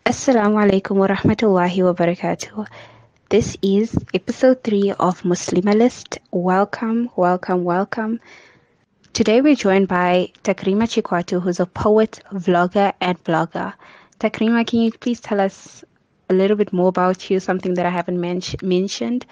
Assalamu alaikum wa rahmatullahi wa barakatuh. This is episode 3 of MuslimaList. Welcome, welcome, welcome. Today we're joined by Tacreema Chikwatu, who's a poet, vlogger, and blogger. Tacreema, can you please tell us a little bit more about you, something that I haven't mentioned,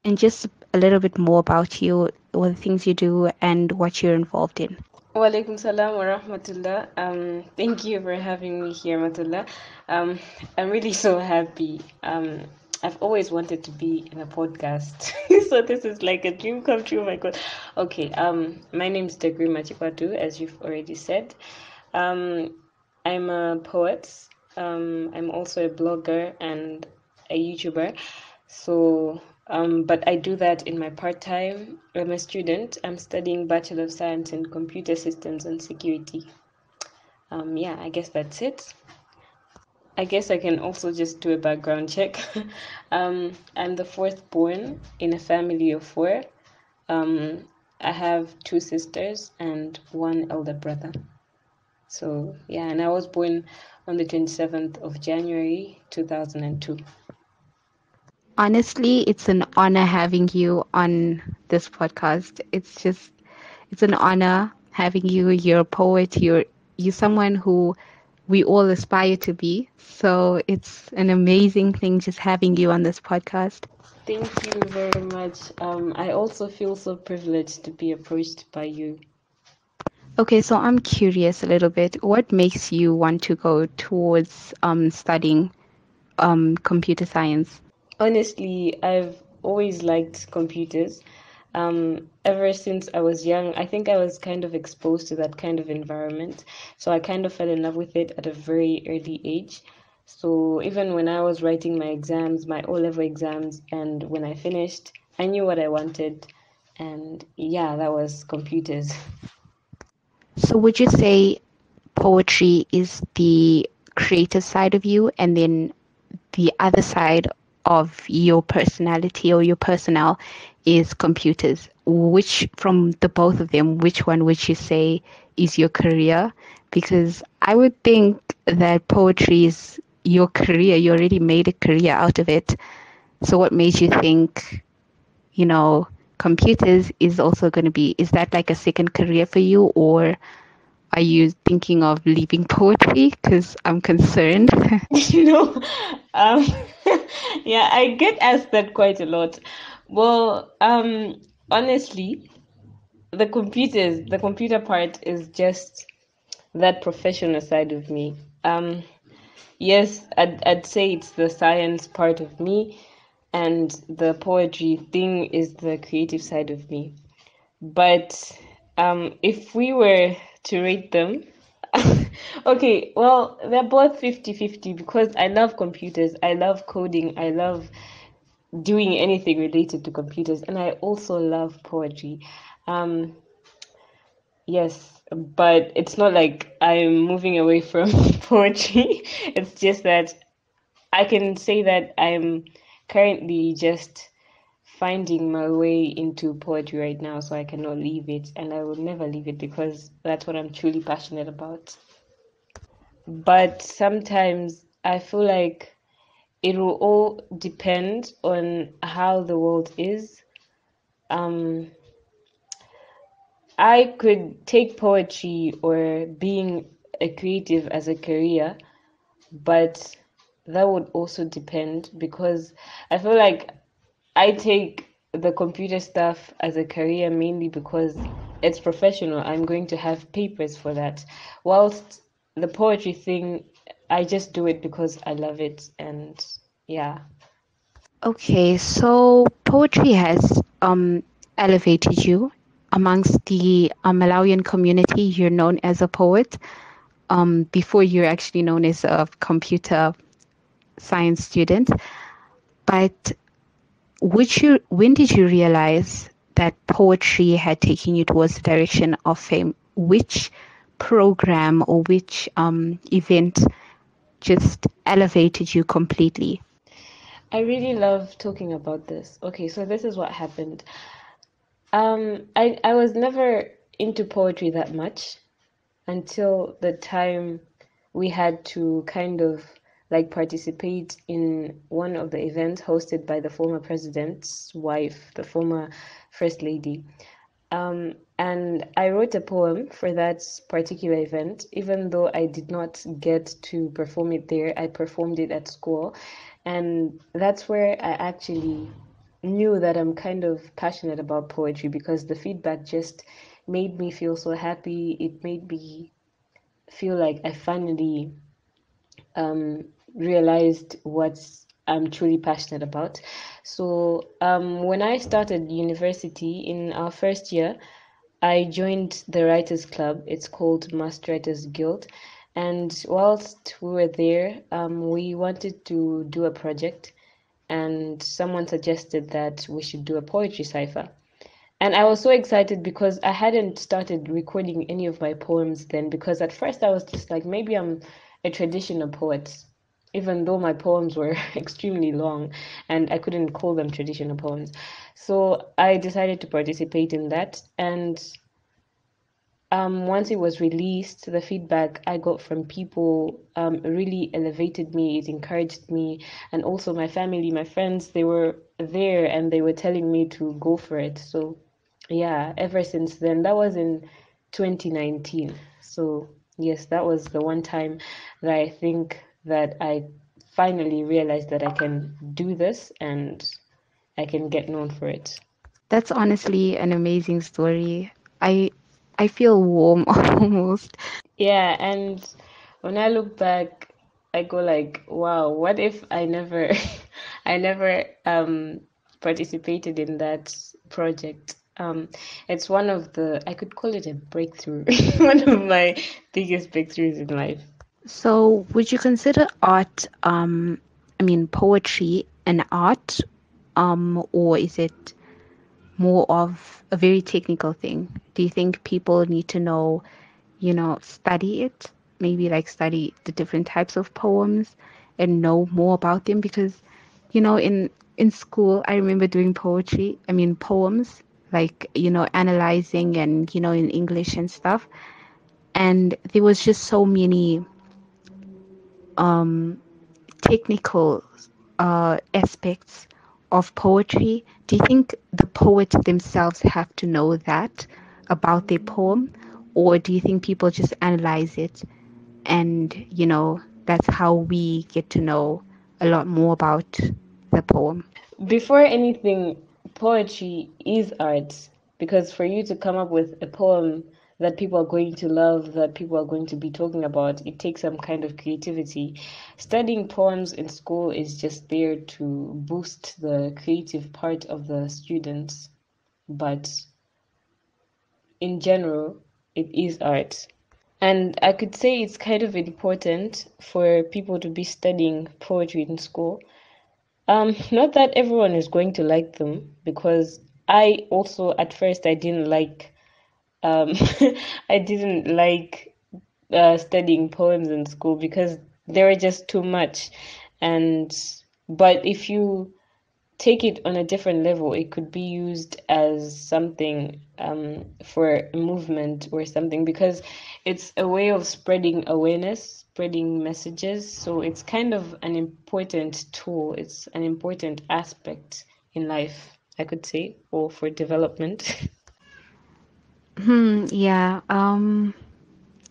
and just a little bit more about you, what the things you do, and what you're involved in? Walaikum salam wa rahmatullah. Thank you for having me here, Amatullah. I'm really so happy. I've always wanted to be in a podcast, so this is like a dream come true. Oh my God. Okay. My name is Tacreema Chikwatu, as you've already said. I'm a poet. I'm also a blogger and a YouTuber. So, but I do that in my part-time. I'm a student. I'm studying Bachelor of Science in Computer Systems and Security. Yeah, I guess that's it. I guess I can also just do a background check. I'm the fourth born in a family of 4. I have 2 sisters and 1 elder brother. So, yeah, and I was born on the 27th of January, 2002. Honestly, it's an honor having you on this podcast. It's an honor having you. You're a poet. You're someone who we all aspire to be. So it's an amazing thing just having you on this podcast. Thank you very much. I also feel so privileged to be approached by you. Okay, so I'm curious a little bit. What makes you want to go towards studying computer science? Honestly, I've always liked computers. Ever since I was young, I think I was kind of exposed to that kind of environment. So I kind of fell in love with it at a very early age. So even when I was writing my exams, my O-level exams, and when I finished, I knew what I wanted. And yeah, that was computers. So would you say poetry is the creative side of you, and then the other side of your personality or your personnel is computers? Which, from the both of them, which one would you say is your career? Because I would think that poetry is your career. You already made a career out of it. So what made you think, computers is also going to be, is that like a second career for you, or are you thinking of leaving poetry? Because I'm concerned. You know, um, yeah, I get asked that quite a lot. Well, honestly, the computer part is just that professional side of me. Yes, I'd say it's the science part of me, and the poetry thing is the creative side of me. But if we were to rate them, okay, well, they're both 50-50 because I love computers, I love coding, I love doing anything related to computers, and I also love poetry. Um, yes, but it's not like I'm moving away from poetry. It's just that I can say that I'm currently just finding my way into poetry right now, so I cannot leave it, and I will never leave it because that's what I'm truly passionate about. But sometimes I feel like it will all depend on how the world is. Um, I could take poetry or being a creative as a career, but that would also depend because I feel like I take the computer stuff as a career mainly because it's professional. I'm going to have papers for that. Whilst the poetry thing, I just do it because I love it. And yeah. Okay, so poetry has elevated you amongst the Malawian community. You're known as a poet before you're actually known as a computer science student. But when did you realize that poetry had taken you towards the direction of fame? Which program or which event just elevated you completely? I really love talking about this. Okay, so this is what happened. I was never into poetry that much until the time we had to kind of like participate in one of the events hosted by the former president's wife, the former first lady. And I wrote a poem for that particular event, even though I did not get to perform it there. I performed it at school, and that's where I actually knew that I'm kind of passionate about poetry because the feedback just made me feel so happy. It made me feel like I finally realized what I'm truly passionate about. So when I started university in our first year, I joined the Writers Club. It's called Master Writers Guild. And whilst we were there, we wanted to do a project, and someone suggested that we should do a poetry cipher. And I was so excited because I hadn't started recording any of my poems then, because at first I was just like, maybe I'm a traditional poet, even though my poems were extremely long and I couldn't call them traditional poems. So I decided to participate in that. And once it was released, the feedback I got from people really elevated me. It encouraged me, and also my family, my friends, they were there and they were telling me to go for it. So, yeah, ever since then, that was in 2019. So, yes, that was the one time that I think that I finally realized that I can do this and I can get known for it. That's honestly an amazing story. I I feel warm almost. Yeah, and when I look back, I go like, wow, what if I never I never participated in that project? It's one of the, I could call it a breakthrough, one of my biggest breakthroughs in life. So, would you consider art, I mean, poetry an art, or is it more of a very technical thing? Do you think people need to know, study it? Maybe like study the different types of poems and know more about them? Because, in school, I remember doing poetry, I mean, poems, like, analyzing and, in English and stuff. And there was just so many technical aspects of poetry. Do you think the poets themselves have to know that about their poem, or do you think people just analyze it and that's how we get to know a lot more about the poem? Before anything, poetry is art, because for you to come up with a poem that people are going to love, that people are going to be talking about, it takes some kind of creativity. Studying poems in school is just there to boost the creative part of the students, but in general, it is art. And I could say it's kind of important for people to be studying poetry in school. Not that everyone is going to like them, because I also at first I didn't like um I didn't like studying poems in school because they were just too much. And but if you take it on a different level, it could be used as something for a movement or something, because it's a way of spreading awareness, spreading messages. So it's kind of an important tool. It's an important aspect in life, I could say, or for development. Yeah.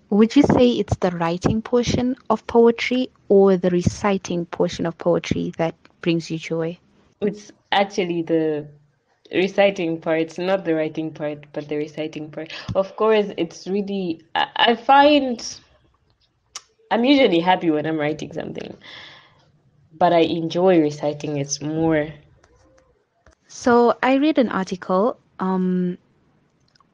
Would you say it's the writing portion of poetry or the reciting portion of poetry that brings you joy? It's actually the reciting part, not the writing part, but the reciting part. Of course, it's really, I find I'm usually happy when I'm writing something, but I enjoy reciting it more. So I read an article.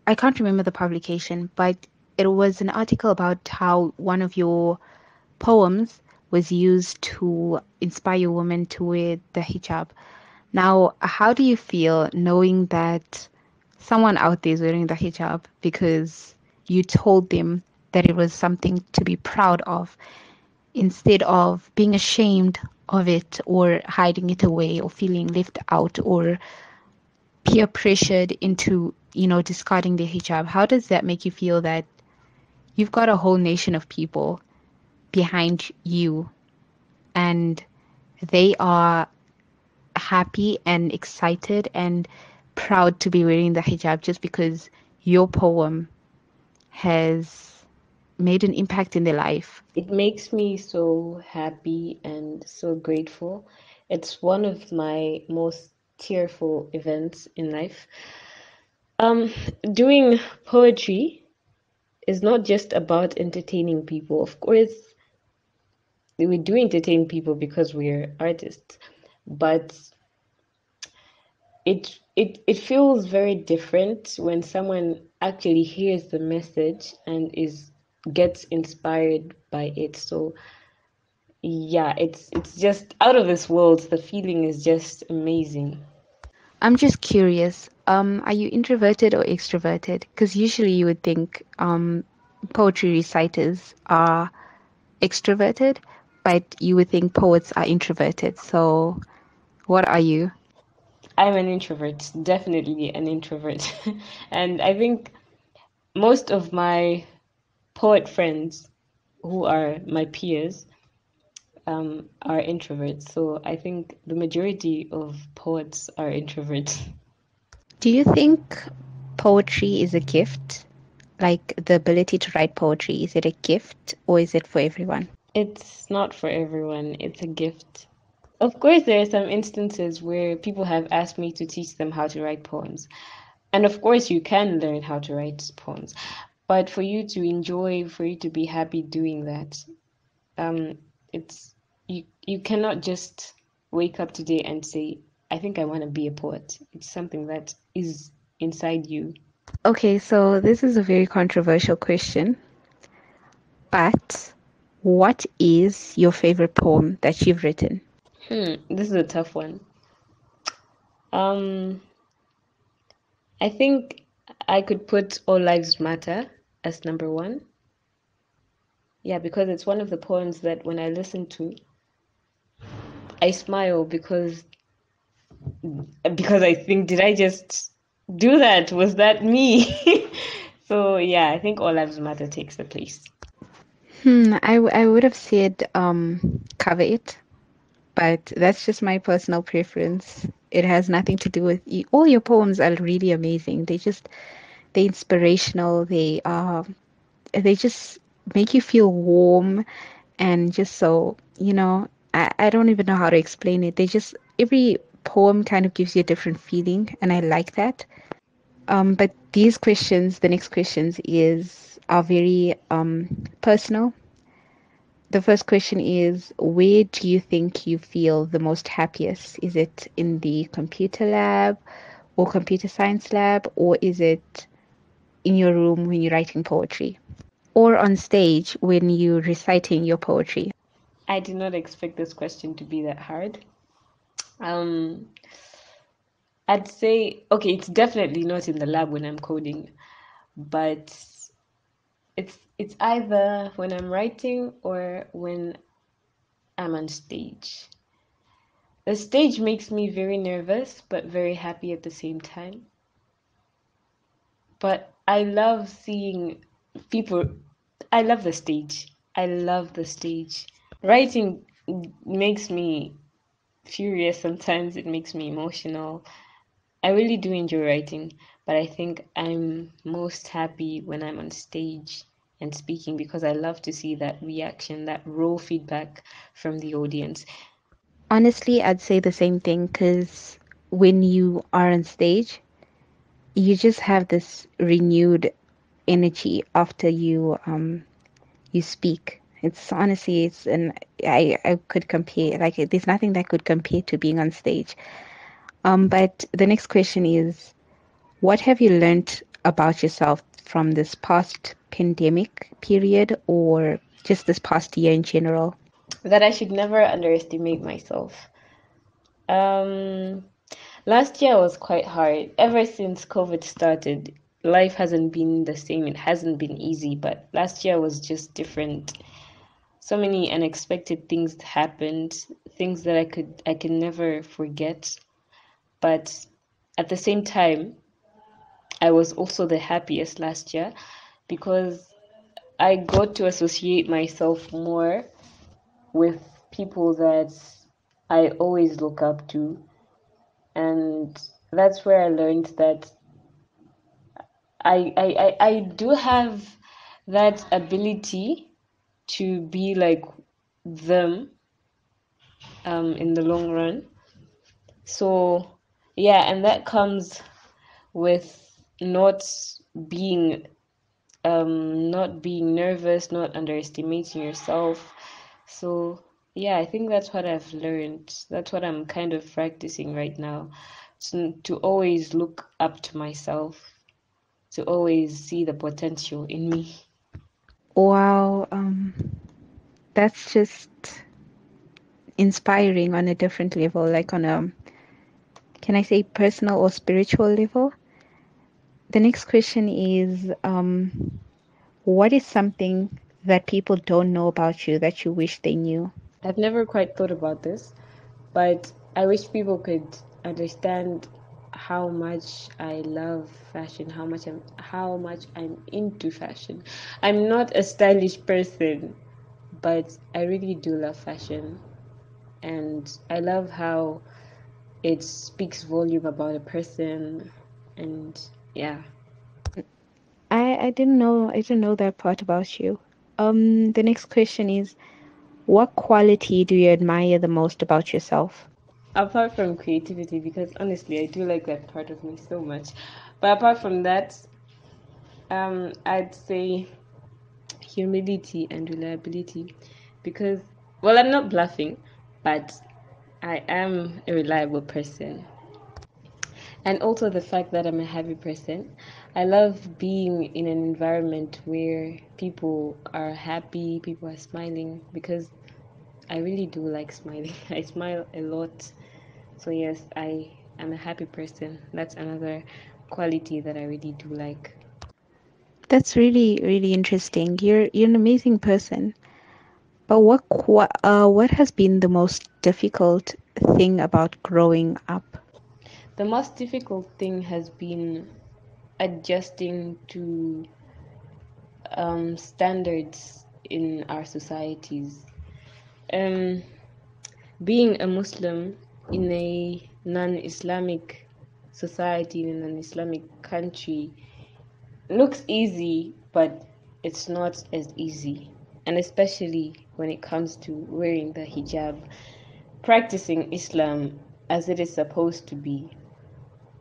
I can't remember the publication, but it was an article about how one of your poems was used to inspire women to wear the hijab. Now, how do you feel knowing that someone out there is wearing the hijab because you told them that it was something to be proud of instead of being ashamed of it or hiding it away or feeling left out or peer pressured into, discarding the hijab, how does that make you feel that you've got a whole nation of people behind you and they are happy and excited and proud to be wearing the hijab just because your poem has made an impact in their life? It makes me so happy and so grateful. It's one of my most tearful events in life. Um, Doing poetry is not just about entertaining people. Of course, we do entertain people because we're artists, but it feels very different when someone actually hears the message and is gets inspired by it. So yeah, it's just out of this world. The feeling is just amazing. I'm just curious, are you introverted or extroverted? Because usually you would think poetry reciters are extroverted, but you would think poets are introverted. So, what are you? I'm an introvert, definitely an introvert. And I think most of my poet friends who are my peers are introverts. So I think the majority of poets are introverts. Do you think poetry is a gift? Like the ability to write poetry, is it a gift or is it for everyone? It's not for everyone, it's a gift. Of course, there are some instances where people have asked me to teach them how to write poems. And of course, you can learn how to write poems. But for you to enjoy, for you to be happy doing that, um, it's you cannot just wake up today and say, I think I want to be a poet. It's something that is inside you. Okay, so this is a very controversial question, but what is your favorite poem that you've written? This is a tough one. Um, I think I could put All Lives Matter as number one. Yeah, because it's one of the poems that when I listen to, I smile because I think, did I just do that? Was that me? So yeah, I think All Lives Matter takes the place. I would have said cover it, but that's just my personal preference. It has nothing to do with you. All your poems are really amazing. They're inspirational. They just make you feel warm and just so, I don't even know how to explain it. Every poem kind of gives you a different feeling, and I like that. But the next questions are very personal. The first question is, where do you think you feel the most happiest? Is it in the computer lab or computer science lab, or is it in your room when you're writing poetry? Or on stage when you're reciting your poetry? I did not expect this question to be that hard. Um, I'd say, okay, it's definitely not in the lab when I'm coding, but it's either when I'm writing or when I'm on stage. The stage makes me very nervous, but very happy at the same time. But I love seeing people. I love the stage. I love the stage. Writing makes me furious sometimes, it makes me emotional. I really do enjoy writing, but I think I'm most happy when I'm on stage and speaking because I love to see that reaction, that raw feedback from the audience. Honestly, I'd say the same thing because when you are on stage, you just have this renewed energy after you speak. It's honestly, it's and I could compare, like there's nothing that could compare to being on stage. But the next question is, what have you learned about yourself from this past pandemic period or just this past year in general? That I should never underestimate myself. Um, Last year was quite hard. Ever since COVID started, life hasn't been the same. It hasn't been easy, but last year was just different. So many unexpected things happened, things that I can never forget. But at the same time, I was also the happiest last year because I got to associate myself more with people that I always look up to. And that's where I learned that I do have that ability to be like them in the long run. So yeah, and that comes with being not being nervous, not underestimating yourself. So yeah, I think that's what I've learned. That's what I'm kind of practicing right now. To always look up to myself, to always see the potential in me. Wow, that's just inspiring on a different level, like on a, can I say, personal or spiritual level? The next question is, what is something that people don't know about you that you wish they knew? I've never quite thought about this, but I wish people could understand how much I love fashion, how much I'm into fashion. I'm not a stylish person, but I really do love fashion, and I love how it speaks volume about a person, and yeah. I didn't know that part about you. The next question is, what quality do you admire the most about yourself? Apart from creativity, because honestly, I do like that part of me so much. But apart from that, I'd say humility and reliability, because, well, I'm not bluffing, but I am a reliable person. And also the fact that I'm a happy person. I love being in an environment where people are happy, people are smiling, because I really do like smiling. I smile a lot. So yes, I am a happy person. That's another quality that I really do like. That's really, really interesting. You're an amazing person. But what has been the most difficult thing about growing up? The most difficult thing has been adjusting to standards in our societies. Um, Being a Muslim in a non-Islamic society, in an Islamic country, looks easy, but it's not as easy. And especially when it comes to wearing the hijab, practicing Islam as it is supposed to be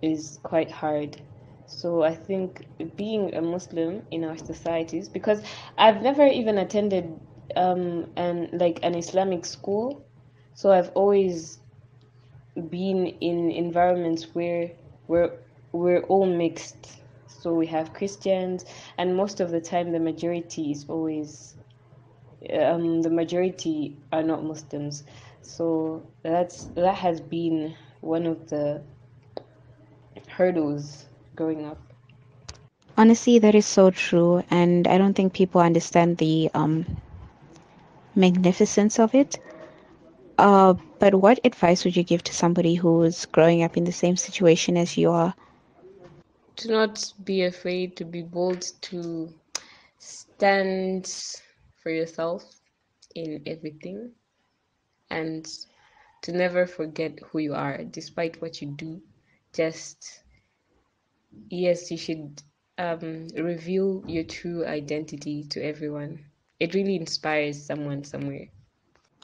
is quite hard. So I think being a Muslim in our societies, because I've never even attended an Islamic school, so I've always been in environments where we're we're all mixed. So we have Christians, and most of the time the majority are not Muslims. So that has been one of the hurdles growing up. Honestly, that is so true, and I don't think people understand the magnificence of it. But what advice would you give to somebody who's growing up in the same situation as you are? To not be afraid, to be bold, to stand for yourself in everything, and to never forget who you are despite what you do. Just, yes, you should reveal your true identity to everyone. It really inspires someone somewhere.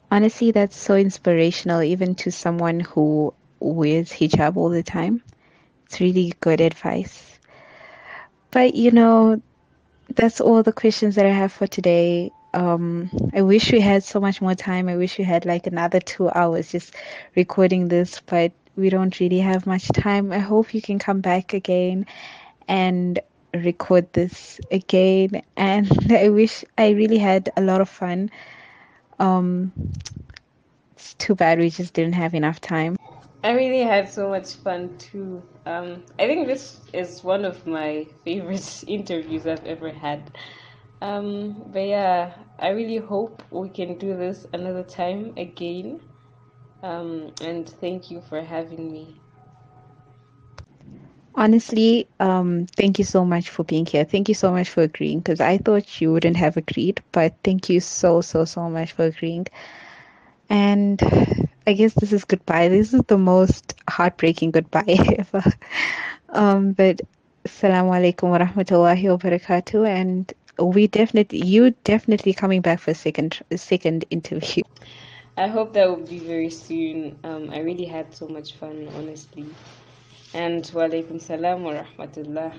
Honestly, that's so inspirational, even to someone who wears hijab all the time. It's really good advice. But that's all the questions that I have for today. I wish we had so much more time. I wish we had like another 2 hours just recording this, but we don't really have much time. I hope you can come back again and record this again. And I really had a lot of fun. Um, it's too bad we just didn't have enough time. I really had so much fun too. I think this is one of my favorite interviews I've ever had. But yeah, I really hope we can do this another time again. And thank you for having me. Honestly, thank you so much for being here. Thank you so much for agreeing because I thought you wouldn't have agreed, but thank you so, so, so much for agreeing. And I guess this is goodbye. This is the most heartbreaking goodbye ever. But Assalamu alaikum wa rahmatullahi wa barakatuh. And you definitely coming back for a second interview. I hope that will be very soon. I really had so much fun, honestly. And wa alaikum salam wa rahmatullah.